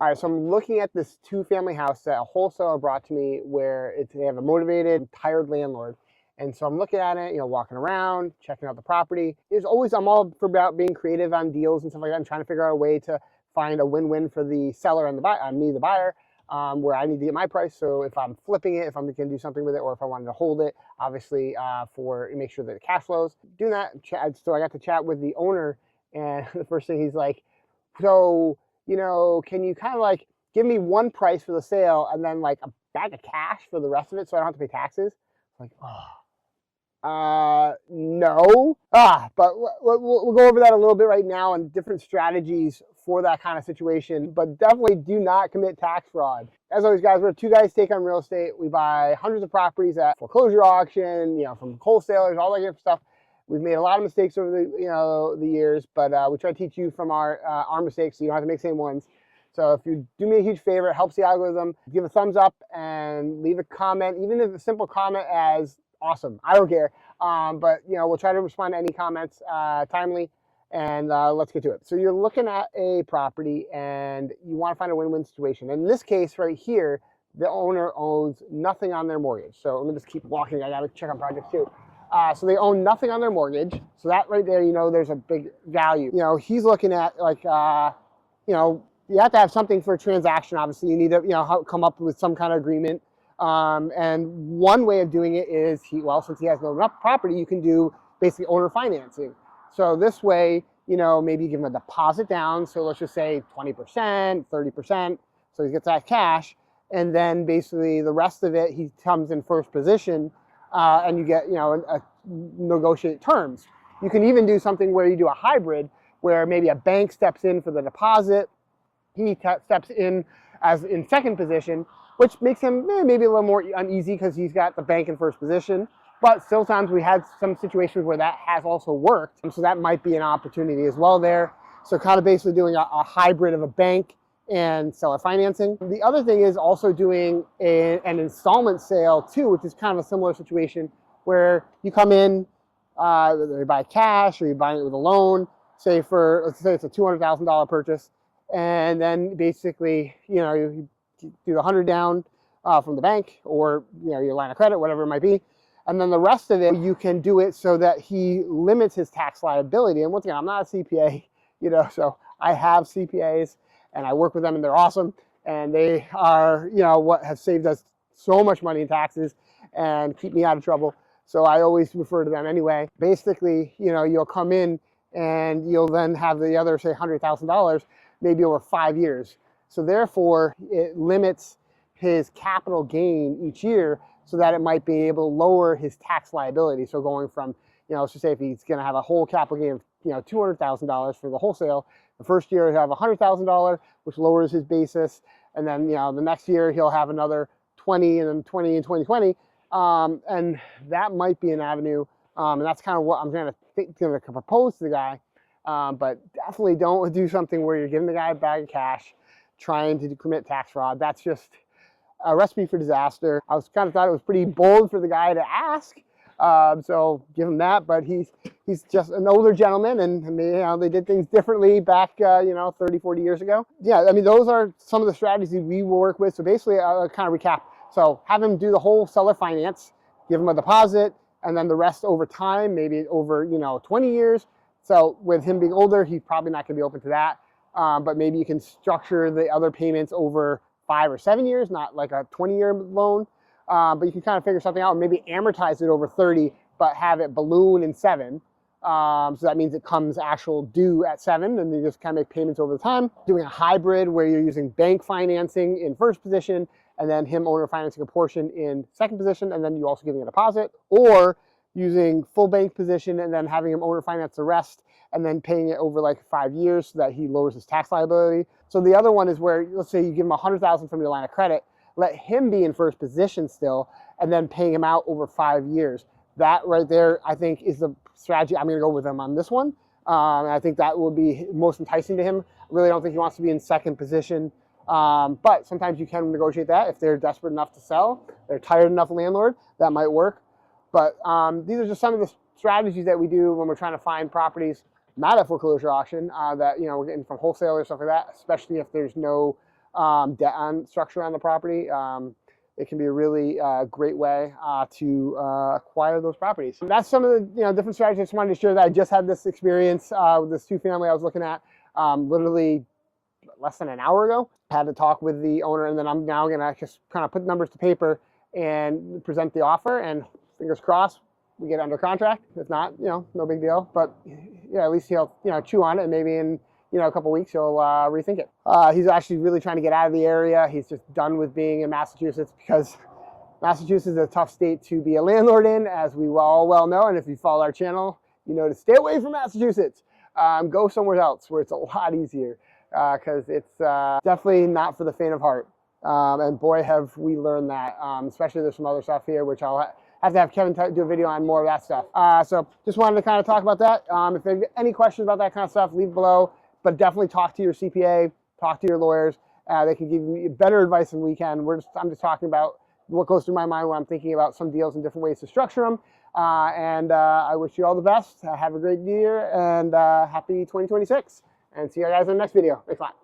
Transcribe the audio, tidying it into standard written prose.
All right, so I'm looking at this two-family house that a wholesaler brought to me where they have a motivated, tired landlord. And so I'm looking at it, walking around, checking out the property. I'm all for about being creative on deals and stuff like that. I'm trying to figure out a way to find a win-win for the seller and the buyer, me, the buyer, where I need to get my price. So if I'm flipping it, if I'm going to do something with it, or if I wanted to hold it, obviously for make sure that it cash flows. Doing that, so I got to chat with the owner, and the first thing he's like, so, can you kind of like give me one price for the sale and then like a bag of cash for the rest of it so I don't have to pay taxes? Like, no. But we'll go over that a little bit right now and different strategies for that kind of situation. But definitely do not commit tax fraud. As always, guys, we're two guys take on real estate. We buy hundreds of properties at foreclosure auction, from wholesalers, all that good stuff. We've made a lot of mistakes over the years, but we try to teach you from our mistakes so you don't have to make the same ones. So if you do me a huge favor, it helps the algorithm, give a thumbs up and leave a comment, even if a simple comment as awesome. I don't care. But we'll try to respond to any comments timely, and let's get to it. So you're looking at a property and you want to find a win-win situation. In this case right here, the owner owns nothing on their mortgage. So let me just keep walking. I got to check on projects too. So they own nothing on their mortgage. So that right there, there's a big value. He's looking at like, you have to have something for a transaction. Obviously, you need to, come up with some kind of agreement. And one way of doing it is since he has no property, you can do basically owner financing. So this way, maybe you give him a deposit down. So let's just say 20%, 30%. So he gets that cash. And then basically the rest of it, he comes in first position. And you get, negotiate terms. You can even do something where you do a hybrid where maybe a bank steps in for the deposit. He steps in as in second position, which makes him maybe a little more uneasy because he's got the bank in first position. But still times we had some situations where that has also worked. And so that might be an opportunity as well there. So kind of basically doing a hybrid of a bank and seller financing. The other thing is also doing an installment sale too, which is kind of a similar situation where you come in, whether you buy cash or you're buying it with a loan, let's say it's a $200,000 purchase, and then basically, you do the 100 down from the bank or, your line of credit, whatever it might be. And then the rest of it, you can do it so that he limits his tax liability. And once again, I'm not a CPA, so I have CPAs and I work with them and they're awesome. And they are, what has saved us so much money in taxes and keep me out of trouble. So I always refer to them anyway. Basically, you'll come in and you'll then have the other, say, $100,000 maybe over 5 years. So therefore, it limits his capital gain each year so that it might be able to lower his tax liability. So going from, let's just say if he's going to have a whole capital gain of, $200,000 for the wholesale, the first year he'll have $100,000, which lowers his basis. And then, the next year he'll have another 20 and then 20 and 20. And that might be an avenue. And that's kind of what I'm going to propose to the guy. But definitely don't do something where you're giving the guy a bag of cash, trying to commit tax fraud. That's just a recipe for disaster. I was kind of thought it was pretty bold for the guy to ask. So give him that, but he's just an older gentleman and they did things differently back, 30, 40 years ago. Yeah, I mean, those are some of the strategies we will work with. So basically, I'll kind of recap. So have him do the whole seller finance, give him a deposit, and then the rest over time, maybe over, 20 years. So with him being older, he's probably not going to be open to that. But maybe you can structure the other payments over 5 or 7 years, not like a 20-year loan. But you can kind of figure something out and maybe amortize it over 30, but have it balloon in 7. So that means it comes actual due at 7, and you just kind of make payments over the time. Doing a hybrid where you're using bank financing in first position, and then him owner financing a portion in second position, and then you also giving a deposit, or using full bank position and then having him owner finance the rest and then paying it over like 5 years so that he lowers his tax liability. So the other one is where, let's say you give him $100,000 from your line of credit, let him be in first position still, and then paying him out over 5 years. That right there, I think, is the strategy. I'm going to go with him on this one. And I think that will be most enticing to him. I really don't think he wants to be in second position. But sometimes you can negotiate that if they're desperate enough to sell, they're tired enough landlord, that might work. But these are just some of the strategies that we do when we're trying to find properties, not at foreclosure auction, that we're getting from wholesalers, stuff like that, especially if there's no debt on structure on the property, it can be a really great way to acquire those properties. And that's some of the different strategies. I just wanted to share that I just had this experience with this 2-family I was looking at literally less than an hour ago. I had to talk with the owner, and then I'm now going to just kind of put numbers to paper and present the offer, and fingers crossed we get under contract. If not, no big deal. But yeah, at least he'll chew on it, and maybe in a couple weeks he'll rethink it. He's actually really trying to get out of the area. He's just done with being in Massachusetts, because Massachusetts is a tough state to be a landlord in, as we all well know. And if you follow our channel, you know to stay away from Massachusetts. Go somewhere else where it's a lot easier, because it's definitely not for the faint of heart. And boy, have we learned that. Especially there's some other stuff here, which I'll have to have Kevin do a video on more of that stuff. So just wanted to kind of talk about that. If you have any questions about that kind of stuff, leave below. But definitely talk to your CPA, talk to your lawyers. They can give you better advice than we can. I'm just talking about what goes through my mind when I'm thinking about some deals and different ways to structure them. And I wish you all the best. Have a great year, and happy 2026. And see you guys in the next video. Thanks a lot.